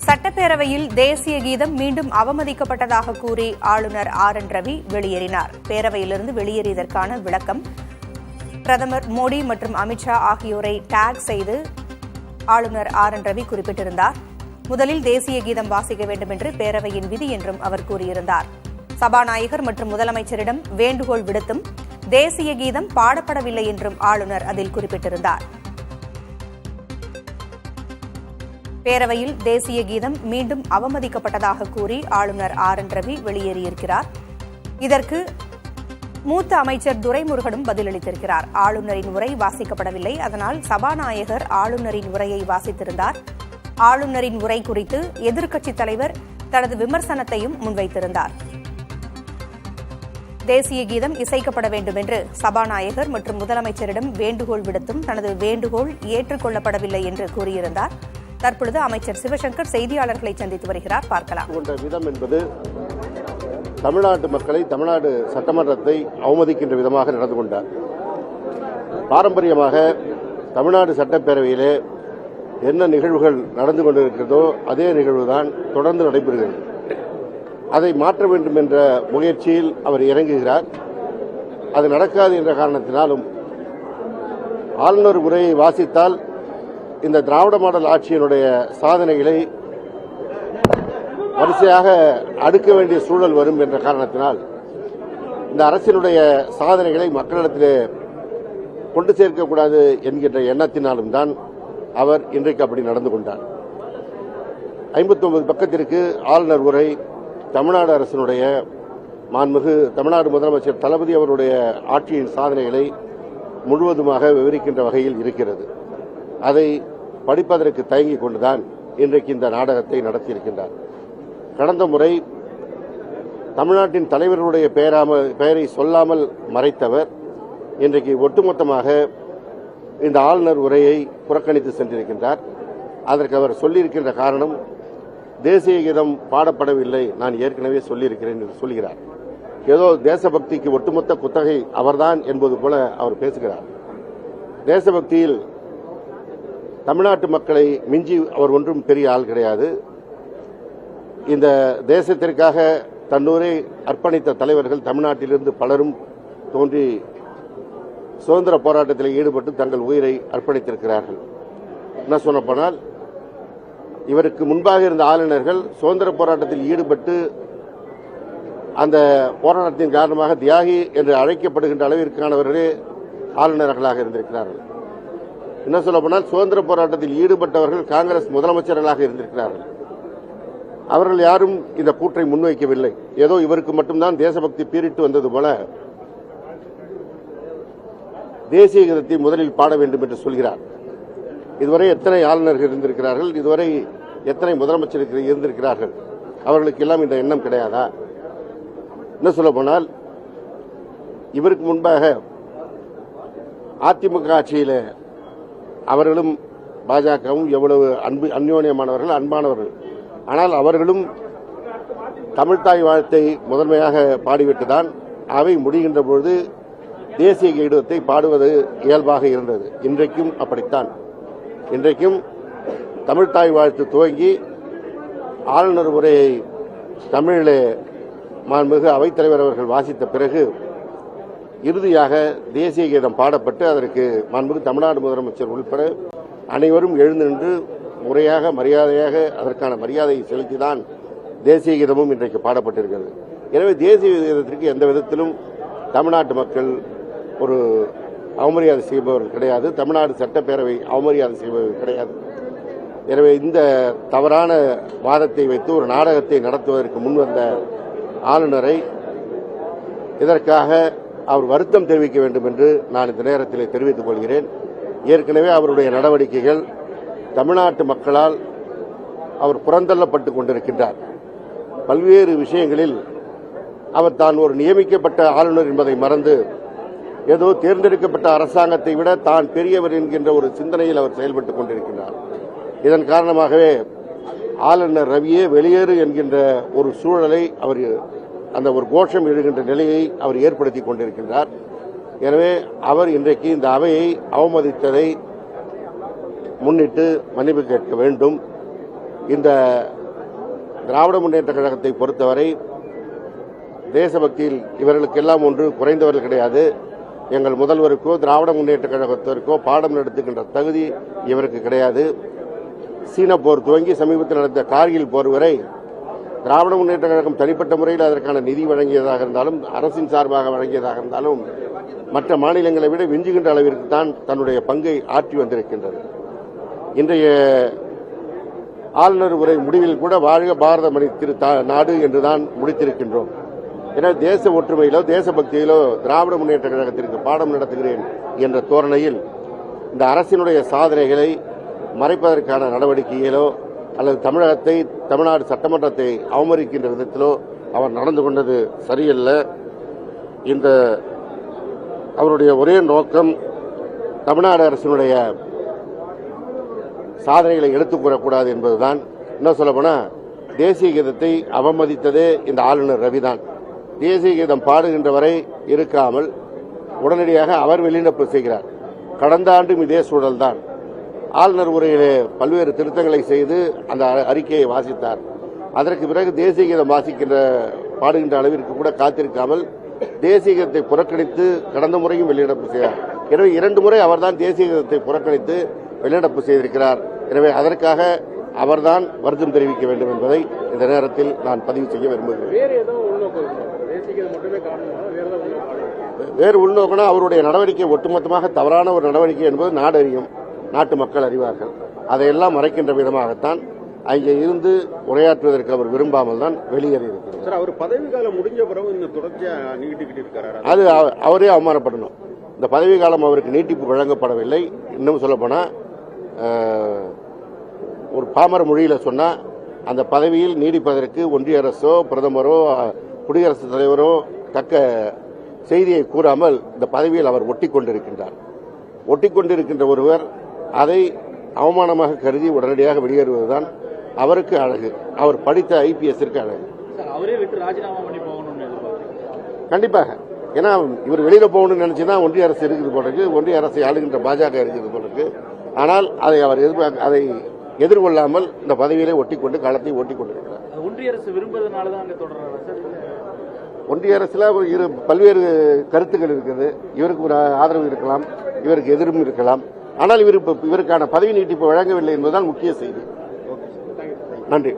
சட்டப்பேரவையில் தேசிய கீதம் மீண்டும் அவமதிக்கப்பட்டதாக கூறி ஆளுநர் ஆர் என் ரவி வெளியேறினார். பேரவையிலிருந்து வெளியேறியதற்கான விளக்கம், பிரதமர் மோடி மற்றும் அமித்ஷா ஆகியோரை டாக் செய்து ஆளுநர் ஆர் என் ரவி குறிப்பிட்டிருந்தார். முதலில் தேசிய கீதம் வாசிக்க வேண்டும் என்று பேரவையின் விதி என்றும் அவர் கூறியிருந்தார். சபாநாயகர் மற்றும் முதலமைச்சரிடம் வேண்டுகோள் விடுத்தும் தேசிய கீதம் பாடப்படவில்லை என்றும் ஆளுநர் அதில் குறிப்பிட்டிருந்தார். பேரவையில் தேசிய கீதம் மீண்டும் அவமதிக்கப்பட்டதாக கூறி ஆளுநர் ஆர் என் ரவி வெளியேறியிருக்கிறார். இதற்கு மூத்த அமைச்சர் துரைமுருகனும் பதிலளித்திருக்கிறார். ஆளுநரின் உரை வாசிக்கப்படவில்லை, அதனால் சபாநாயகர் ஆளுநரின் உரையை வாசித்திருந்தார். ஆளுநரின் உரை குறித்து எதிர்க்கட்சித் தலைவர் தனது விமர்சனத்தையும் முன்வைத்திருந்தார். தேசிய கீதம் இசைக்கப்பட வேண்டும் என்று சபாநாயகர் மற்றும் முதலமைச்சரிடம் வேண்டுகோள் விடுத்தும் தனது வேண்டுகோள் ஏற்றுக்கொள்ளப்படவில்லை என்று கூறியிருந்தார். தற்பொழுது அமைச்சர் சிவசங்கர் செய்தியாளர்களை சந்தித்து வருகிறார். பார்க்கலாம். விதம் என்பது தமிழ்நாட்டு மக்களை, தமிழ்நாடு சட்டமன்றத்தை அவமதிக்கின்ற விதமாக நடந்து கொண்டார். பாரம்பரியமாக தமிழ்நாடு சட்டப்பேரவையிலே என்ன நிகழ்வுகள் நடந்து கொண்டிருக்கிறதோ அதே நிகழ்வுதான் தொடர்ந்து நடைபெறுகிறது. அதை மாற்ற வேண்டும் என்ற முயற்சியில் அவர் இறங்குகிறார். அது நடக்காது என்ற காரணத்தினாலும் ஆளுநர் உரையை வாசித்தால் இந்த திராவிட மாடல் ஆட்சியினுடைய சாதனைகளை வரிசையாக அடுக்க வேண்டிய சூழல் வரும் என்ற காரணத்தினால் இந்த அரசினுடைய சாதனைகளை மக்களிடத்திலே கொண்டு சேர்க்கக்கூடாது என்கின்ற எண்ணத்தினாலும் தான் அவர் இன்றைக்கு அப்படி நடந்து கொண்டார். 59 பக்கத்திற்கு ஆளுநர் உரை தமிழ்நாடு அரசினுடைய மாண்புமிகு தமிழ்நாடு முதலமைச்சர் தளபதி அவருடைய ஆட்சியின் சாதனைகளை முழுவதுமாக விவரிக்கின்ற வகையில் இருக்கிறது. அதை படிப்பதற்கு தயங்கிக் கொண்டுதான் இன்றைக்கு இந்த நாடகத்தை நடத்தியிருக்கின்றார். கடந்த முறை தமிழ்நாட்டின் தலைவர்களுடைய பெயரை சொல்லாமல் மறைத்தவர் இன்றைக்கு ஒட்டுமொத்தமாக இந்த ஆளுநர் உரையை புறக்கணித்து சென்றிருக்கின்றார். அதற்கு அவர் சொல்லியிருக்கின்ற காரணம், தேசிய கீதம் பாடப்படவில்லை, நான் ஏற்கனவே சொல்லியிருக்கிறேன் என்று சொல்கிறார். ஏதோ தேசபக்திக்கு ஒட்டுமொத்த குத்தகை அவர்தான் என்பது போல அவர் பேசுகிறார். தேசபக்தியில் தமிழ்நாட்டு மக்களை மிஞ்சி அவர் ஒன்றும் பெரிய ஆள் கிடையாது. இந்த தேசத்திற்காக தன்னூரை அர்ப்பணித்த தலைவர்கள் தமிழ்நாட்டிலிருந்து பலரும் தோன்றி சுதந்திர போராட்டத்தில் ஈடுபட்டு தங்கள் உயிரை அர்ப்பணித்திருக்கிறார்கள். என்ன சொல்லப்போனால், இவருக்கு முன்பாக இருந்த ஆளுநர்கள் சுதந்திர போராட்டத்தில் ஈடுபட்டு அந்த போராட்டத்தின் காரணமாக தியாகி என்று அழைக்கப்படுகின்ற அளவிற்கானவர்களே ஆளுநர்களாக இருந்திருக்கிறார்கள். என்ன சொல்லப்போனால், சுதந்திர போராட்டத்தில் ஈடுபட்டவர்கள் காங்கிரஸ் முதலமைச்சர்களாக இருந்திருக்கிறார்கள். அவர்கள் யாரும் இந்த கூற்றை முன்வைக்கவில்லை. ஏதோ இவருக்கு மட்டும்தான் தேசபக்தி பீரிட்டு வந்தது போல தேசிய கீதத்தை முதலில் பாட வேண்டும் என்று சொல்கிறார். இதுவரை எத்தனை ஆளுநர்கள் இருந்திருக்கிறார்கள், இதுவரை எத்தனை முதலமைச்சர்கள் இருந்திருக்கிறார்கள், அவர்களுக்கு எல்லாம் இந்த எண்ணம் கிடையாதா? என்ன சொல்லப்போனால், இவருக்கு முன்பாக அதிமுக ஆட்சியில் அவர்களும் பாஜகவும் எவ்வளவு அந்யோன்யமானவர்கள், அன்பானவர்கள். ஆனால் அவர்களும் தமிழ்தாய் வாழ்த்தை முதன்மையாக பாடிவிட்டுதான் அவை முடிகின்ற பொழுது தேசிய கீதத்தை பாடுவது இயல்பாக இருந்தது. இன்றைக்கும் அப்படித்தான். இன்றைக்கும் தமிழ்தாய் வாழ்த்து துவங்கி ஆளுநர் உரையை தமிழிலே மாண்புமிகு அவைத்தலைவர் அவர்கள் வாசித்த பிறகு இறுதியாக தேசிய கீதம் பாடப்பட்டு அதற்கு மாண்புமிகு தமிழ்நாடு முதலமைச்சர் உட்பட அனைவரும் எழுந்து நின்று முறையாக மரியாதையாக அதற்கான மரியாதையை செலுத்திதான் தேசிய கீதமும் இன்றைக்கு பாடப்பட்டிருக்கிறது. எனவே தேசிய கீதத்திற்கு எந்த விதத்திலும் தமிழ்நாட்டு மக்கள் ஒரு அவமரியாதை செய்பவர்கள் கிடையாது. தமிழ்நாடு சட்டப்பேரவை அவமரியாதை செய்பவர்கள் கிடையாது. எனவே இந்த தவறான வாதத்தை வைத்து ஒரு நாடகத்தை நடத்துவதற்கு முன்வந்த ஆளுநரை இதற்காக அவர் வருத்தம் தெரிவிக்க வேண்டும் என்று நான் இந்த நேரத்தில் தெரிவித்துக் கொள்கிறேன். ஏற்கனவே அவருடைய நடவடிக்கைகள் தமிழ்நாட்டு மக்களால் அவர் புறந்தள்ளப்பட்டுக் கொண்டிருக்கின்றார். பல்வேறு விஷயங்களில் அவர் தான் ஒரு நியமிக்கப்பட்ட ஆளுநர் என்பதை மறந்து ஏதோ தேர்ந்தெடுக்கப்பட்ட அரசாங்கத்தை விட தான் பெரியவர் என்கின்ற ஒரு சிந்தனையில் அவர் செயல்பட்டுக் கொண்டிருக்கிறார். இதன் காரணமாகவே ஆளுநர் ரவியே வெளியேறு என்கின்ற ஒரு சூழலை அவர், அந்த ஒரு கோஷம் எழுகின்ற நிலையை அவர் ஏற்படுத்திக் கொண்டிருக்கின்றார். எனவே அவர் இன்றைக்கு இந்த அவையை அவமதித்ததை முன்னிட்டு மன்னிப்பு கேட்க வேண்டும். இந்த திராவிட முன்னேற்ற கழகத்தை பொறுத்தவரை தேசபக்தியில் இவர்களுக்கெல்லாம் ஒன்று குறைந்தவர்கள் கிடையாது. எங்கள் முதல்வருக்கோ திராவிட முன்னேற்ற கழகத்திற்கோ பாடம் நடத்துகின்ற தகுதி இவருக்கு கிடையாது. சீன போர் துவங்கி சமீபத்தில் நடந்த கார்கில் போர் வரை திராவிட முன்னேற்ற கழகம் தனிப்பட்ட முறையில் அதற்கான நிதி வழங்கியதாக இருந்தாலும் அரசின் சார்பாக வழங்கியதாக இருந்தாலும் மற்ற மாநிலங்களை விட விஞ்சுகின்ற அளவிற்கு தான் தன்னுடைய பங்கை ஆற்றி வந்திருக்கின்றது. இன்றைய ஆளுநர் உரை முடிவில் கூட வாழ்க பாரத மணி நாடு என்றுதான் முடித்திருக்கின்றோம். என தேச ஒற்றுமையிலோ தேசபக்தியிலோ திராவிட முன்னேற்ற கழகத்திற்கு பாடம் நடத்துகிறேன் என்ற தோரணையில் இந்த அரசினுடைய சாதனைகளை மறைப்பதற்கான நடவடிக்கையிலோ அல்லது தமிழகத்தை தமிழ்நாடு சட்டமன்றத்தை அவமதிக்கின்ற விதத்திலோ அவர் நடந்து கொண்டது சரியல்ல. இந்த அவருடைய ஒரே நோக்கம் தமிழ்நாடு அரசினுடைய சாதனைகளை எடுத்துக் கூறக்கூடாது என்பதுதான். இன்னும் சொல்லப்போனா தேசிய கீதத்தை அவமதித்ததே இந்த ஆளுநர் ரவிதான். தேசிய கீதம் பாடுகின்ற வரை இருக்காமல் உடனடியாக அவர் வெளிநடப்பு செய்கிறார். கடந்த ஆண்டும் இதே சூழல்தான். ஆளுநர் உரையிலே பல்வேறு திருத்தங்களை செய்து அந்த அறிக்கையை வாசித்தார். அதற்கு பிறகு தேசிய கீதம் பாடுகின்ற அளவிற்கு கூட காத்திருக்காமல் தேசிய கீதத்தை புறக்கணித்து கடந்த முறையும் வெளிநடப்பு செய்தார். எனவே 2 முறை அவர்தான் தேசிய கீதத்தை புறக்கணித்து வெளிநடப்பு செய்திருக்கிறார். எனவே அதற்காக அவர்தான் வருத்தம் தெரிவிக்க வேண்டும் என்பதை இந்த நேரத்தில் நான் பதிவு செய்ய விரும்புகிறேன். வேறு உள்நோக்கனா அவருடைய நடவடிக்கை ஒட்டுமொத்தமாக தவறான ஒரு நடவடிக்கை என்பது நாடு அறியும், நாட்டு மக்கள் அறிவார்கள். அதையெல்லாம் மறைக்கின்ற விதமாகத்தான் அங்கே இருந்து உரையாற்றுவதற்கு அவர் விரும்பாமல் தான் வெளியேறி இருக்கிறார். அவர் பதவி காலம் முடிஞ்ச பிறகு இன்னும் தொடர்ச்சியா நீட்டிக்கிட்டு இருக்கிறார். அது அவரே அவமானப்படணும். இந்த பதவி காலம் அவருக்கு நீட்டிப்பு வழங்கப்படவில்லை. இன்னும் சொல்லப்போனா ஒரு பாமர மொழியில சொன்னா அந்த பதவியில் நீடிப்பதற்கு ஒன்றிய அரசோ பிரதமரோ குடியரசுத் தலைவரோ தக்க செய்தியை கூறாமல் இந்த பதவியில் அவர் ஒட்டிக்கொண்டிருக்கின்றார். ஒட்டிக்கொண்டிருக்கின்ற ஒருவர் அதை அவமானமாக கருதி உடனடியாக வெளியேறுவதுதான் அவருக்கு அழகு, அவர் படித்த ஐபிஎஸ்ற்கு அழகு. கண்டிப்பாக. ஏன்னா இவர் வெளியில போகணும்னு நினைச்சுதான் ஒன்றிய அரசு இருக்குது போட்டிருக்கு, ஒன்றிய அரசை ஆளுகின்ற பாஜக இருக்குது போட்டிருக்கு. ஆனால் அதை அவர் அதை எதிர்கொள்ளாமல் இந்த பதவியிலே ஒட்டிக்கொண்டு காலத்தை ஓட்டிக்கொண்டிருக்கிறார். ஒன்றிய அரசு விரும்புவதனாலதான் தொடர்றாரு. ஒன்றிய அரசுல பல்வேறு கருத்துக்கள் இருக்குது. இவருக்கு ஒரு ஆதரவு இருக்கலாம், இவருக்கு எதிரும் இருக்கலாம். ஆனால் இவருக்கான பதவி நீட்டிப்பு வழங்கவில்லை என்பதுதான் முக்கிய செய்தி. நன்றி.